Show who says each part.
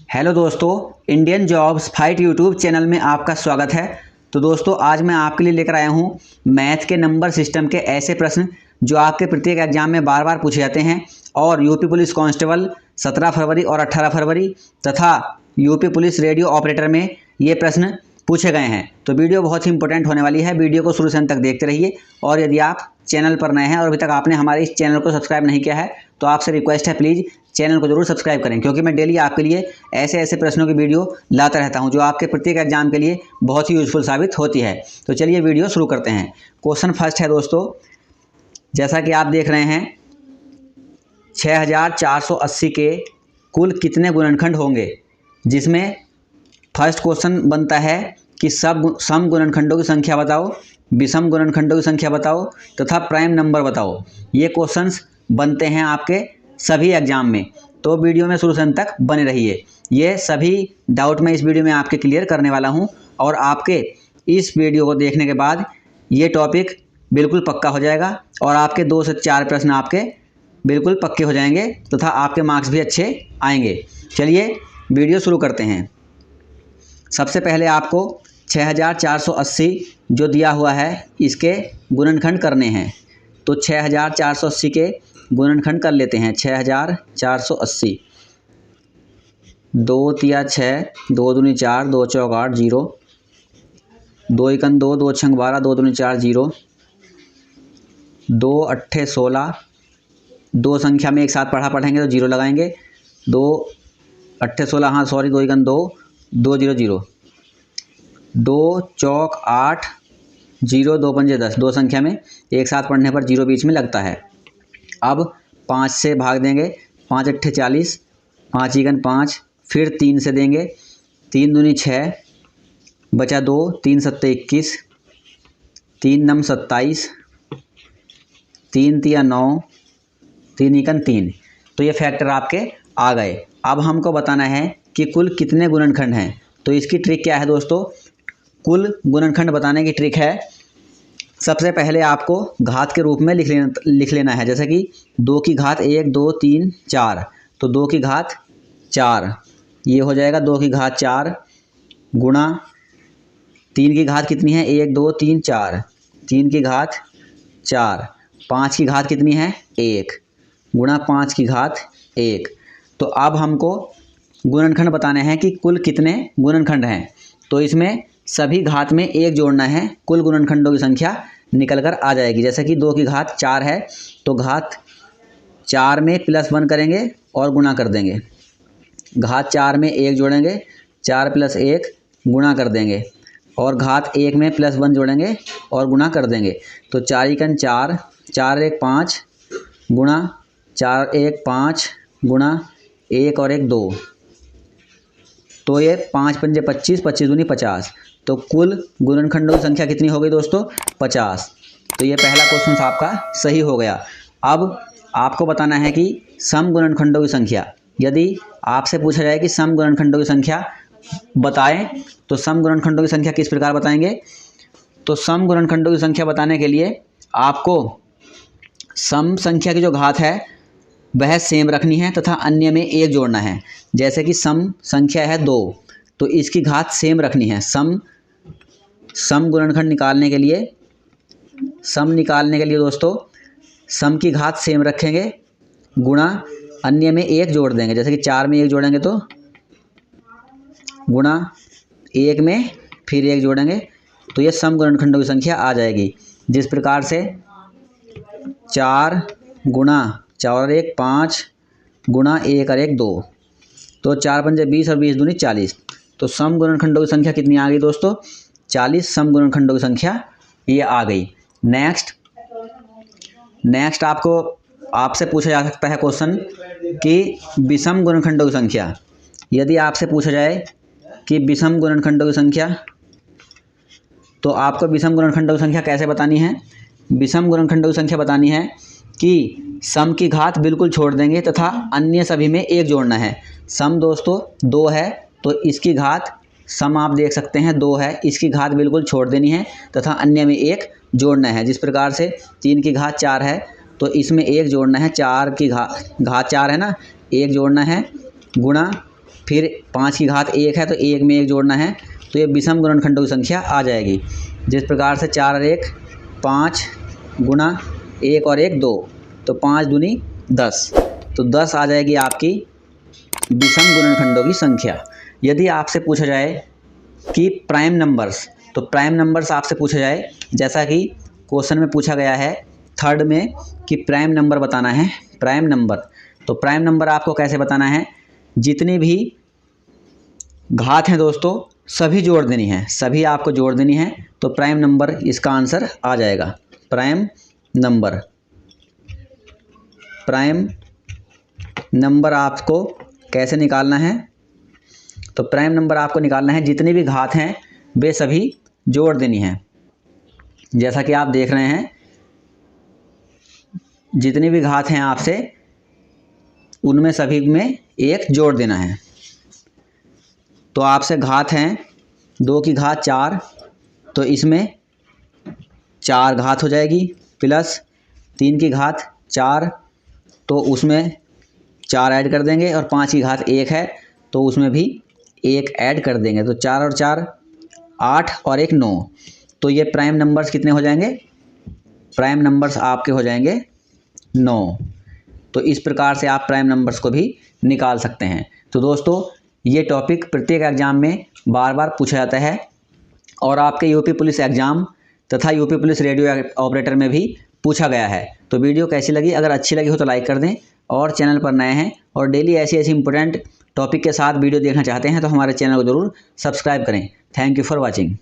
Speaker 1: Hello दोस्तों, Indian jobs fight YouTube channel में आपका स्वागत है। तो दोस्तों, आज मैं आपके लिए लेकर आया हूं मैथ के नंबर सिस्टम के ऐसे प्रश्न जो आपके प्रत्येक एग्जाम में बार बार पूछे जाते हैं और यूपी पुलिस कांस्टेबल 17 फरवरी और 18 फरवरी तथा यूपी पुलिस रेडियो ऑपरेटर में ये प्रश्न पूछे गए हैं। तो वीडियो बहुत ही इंपॉर्टेंट होने वाली है। वीडियो को शुरू से अंत तक देखते रहिए और यदि आप चैनल पर नए हैं और अभी तक आपने हमारे इस चैनल को सब्सक्राइब नहीं किया है तो आपसे रिक्वेस्ट है, प्लीज़ चैनल को जरूर सब्सक्राइब करें, क्योंकि मैं डेली आपके लिए ऐसे ऐसे प्रश्नों की वीडियो लाता रहता हूं जो आपके प्रत्येक एग्जाम के लिए बहुत ही यूजफुल साबित होती है। तो चलिए वीडियो शुरू करते हैं। क्वेश्चन फर्स्ट है दोस्तों, जैसा कि आप देख रहे हैं 6480 के कुल कितने गुणनखंड होंगे, जिसमें फर्स्ट क्वेश्चन बनता है कि सब सम गुणनखंडों की संख्या बताओ, विषम गुणनखंडों की संख्या बताओ तथा प्राइम नंबर बताओ। ये क्वेश्चंस बनते हैं आपके सभी एग्जाम में, तो वीडियो में शुरू से अंत तक बने रहिए। ये सभी डाउट मैं इस वीडियो में आपके क्लियर करने वाला हूं और आपके इस वीडियो को देखने के बाद ये टॉपिक बिल्कुल पक्का हो जाएगा और आपके 2 से 4 प्रश्न आपके बिल्कुल पक्के हो जाएंगे तथा आपके मार्क्स भी अच्छे आएंगे। चलिए वीडियो शुरू करते हैं। सबसे पहले आपको 6480 जो दिया हुआ है इसके गुणनखंड करने हैं। तो 6480 के गुणनखंड कर लेते हैं। 6480 2 तिया 6, 2 दूनी 4, 2 चौक 8, 0, 2 एकन 2, 2 छंग 12, 2 दूनी 4, 0, 2 अट्ठे 16। दो संख्या में एक साथ पढ़ेंगे तो 0 लगाएंगे। 2 अट्ठे 16, हाँ सॉरी, 2 एकन 2, 2 0 0, 2 चौक 8, 0, 2 पंजे 10। दो संख्या में एक साथ पढ़ने पर 0 बीच में लगता है। अब 5 से भाग देंगे। 5 अट्ठे 40, 5 एकन 5, फिर 3 से देंगे। 3 दूनी 6, बचा 2, 3 सत्ते 21, 3 नम 27, 3 तिया 9, 3 एकन 3। तो ये फैक्टर आपके आ गए। अब हमको बताना है कि कुल कितने गुणनखंड हैं। तो इसकी ट्रिक क्या है दोस्तों? कुल गुणनखंड बताने की ट्रिक है, सबसे पहले आपको घात के रूप में लिख लेना है। जैसे कि 2 की घात 1, 2, 3, 4, तो 2 की घात 4 ये हो जाएगा। 2 की घात 4 गुणा 3 की घात कितनी है? 1, 2, 3, 4, 3 की घात 4। 5 की घात कितनी है? 1 गुणा 5 की घात 1। तो अब हमको गुणनखंड बताने हैं कि कुल कितने गुणनखंड हैं। तो इसमें सभी घात में 1 जोड़ना है, कुल गुणनखंडों की संख्या निकल कर आ जाएगी। जैसे कि 2 की घात 4 है तो घात 4 में +1 करेंगे और गुणा कर देंगे। घात 4 में 1 जोड़ेंगे, 4 + 1 गुणा कर देंगे और घात 1 में +1 जोड़ेंगे और गुणा कर देंगे। तो 4 एकन 4, 4 1 5 गुणा 4 1 5 गुणा 1 और 1 2, तो ये 5 पंजे 25, 25 दूनी 50। तो कुल गुणनखंडों की संख्या कितनी हो गई दोस्तों? 50। तो ये पहला क्वेश्चन आपका सही हो गया। अब आपको बताना है कि सम गुणनखंडों की संख्या। यदि आपसे पूछा जाए कि सम गुणनखंडों की संख्या बताएं तो सम गुणनखंडों की संख्या किस प्रकार बताएंगे? तो सम गुणनखंडों की संख्या बताने के लिए आपको सम संख्या की जो घात है वह सेम रखनी है तथा अन्य में 1 जोड़ना है। जैसे कि सम संख्या है 2 तो इसकी घात सेम रखनी है। सम गुणनखंड निकालने के लिए दोस्तों सम की घात सेम रखेंगे, गुणा अन्य में 1 जोड़ देंगे। जैसे कि 4 में 1 जोड़ेंगे तो गुणा 1 में फिर 1 जोड़ेंगे, तो ये सम गुणनखंडों की संख्या आ जाएगी। जिस प्रकार से 4 गुणा 4 और 1 5 गुणा 1 और 1 2, तो 4 पंजे 20 और 20 दूनी 40। तो सम गुणनखंडों की संख्या कितनी आ गई दोस्तों? 40 सम गुणनखंडों की संख्या ये आ गई। नेक्स्ट आपसे पूछा जा सकता है क्वेश्चन कि विषम गुणनखंडों की संख्या। यदि आपसे पूछा जाए कि विषम गुणनखंडों की संख्या, तो आपको विषम गुणनखंडों की संख्या कैसे बतानी है? विषम गुणनखंडों की संख्या बतानी है कि सम की घात बिल्कुल छोड़ देंगे तथा अन्य सभी में 1 जोड़ना है। सम दोस्तों 2 है तो इसकी घात, सम आप देख सकते हैं 2 है, इसकी घात बिल्कुल छोड़ देनी है तथा अन्य में 1 जोड़ना है। जिस प्रकार से 3 की घात 4 है तो इसमें 1 जोड़ना है। 4 की घात 4 है ना, 1 जोड़ना है, गुणा फिर 5 की घात 1 है तो 1 में 1 जोड़ना है, तो ये विषम गुणनखंडों की संख्या आ जाएगी। जिस प्रकार से 4 और 1 5 गुणा 1 और 1 2, तो 5 दूनी 10, तो 10 आ जाएगी आपकी विषम गुणनखंडों की संख्या। यदि आपसे पूछा जाए कि प्राइम नंबर्स, तो प्राइम नंबर्स आपसे पूछा जाए, जैसा कि क्वेश्चन में पूछा गया है थर्ड में कि प्राइम नंबर बताना है, प्राइम नंबर, तो प्राइम नंबर आपको कैसे बताना है, जितनी भी घात हैं दोस्तों सभी जोड़ देनी है, सभी आपको जोड़ देनी है, तो प्राइम नंबर इसका आंसर आ जाएगा। प्राइम नंबर, प्राइम नंबर आपको कैसे निकालना है, तो प्राइम नंबर आपको निकालना है जितनी भी घात हैं वे सभी जोड़ देनी है। जैसा कि आप देख रहे हैं जितनी भी घात हैं आपसे उनमें सभी में 1 जोड़ देना है। तो आपसे घात हैं 2 की घात 4, तो इसमें 4 घात हो जाएगी, प्लस 3 की घात 4, तो उसमें 4 ऐड कर देंगे, और 5 की घात 1 है तो उसमें भी 1 ऐड कर देंगे, तो 4 और 4 8 और 1 9, तो ये प्राइम नंबर्स कितने हो जाएंगे, प्राइम नंबर्स आपके हो जाएंगे 9। तो इस प्रकार से आप प्राइम नंबर्स को भी निकाल सकते हैं। तो दोस्तों ये टॉपिक प्रत्येक एग्ज़ाम में बार बार पूछा जाता है, और आपके यूपी पुलिस एग्ज़ाम तथा यूपी पुलिस रेडियो ऑपरेटर में भी पूछा गया है। तो वीडियो कैसी लगी, अगर अच्छी लगी हो तो लाइक कर दें, और चैनल पर नए हैं और डेली ऐसी इंपॉर्टेंट टॉपिक के साथ वीडियो देखना चाहते हैं तो हमारे चैनल को ज़रूर सब्सक्राइब करें। Thank you for watching.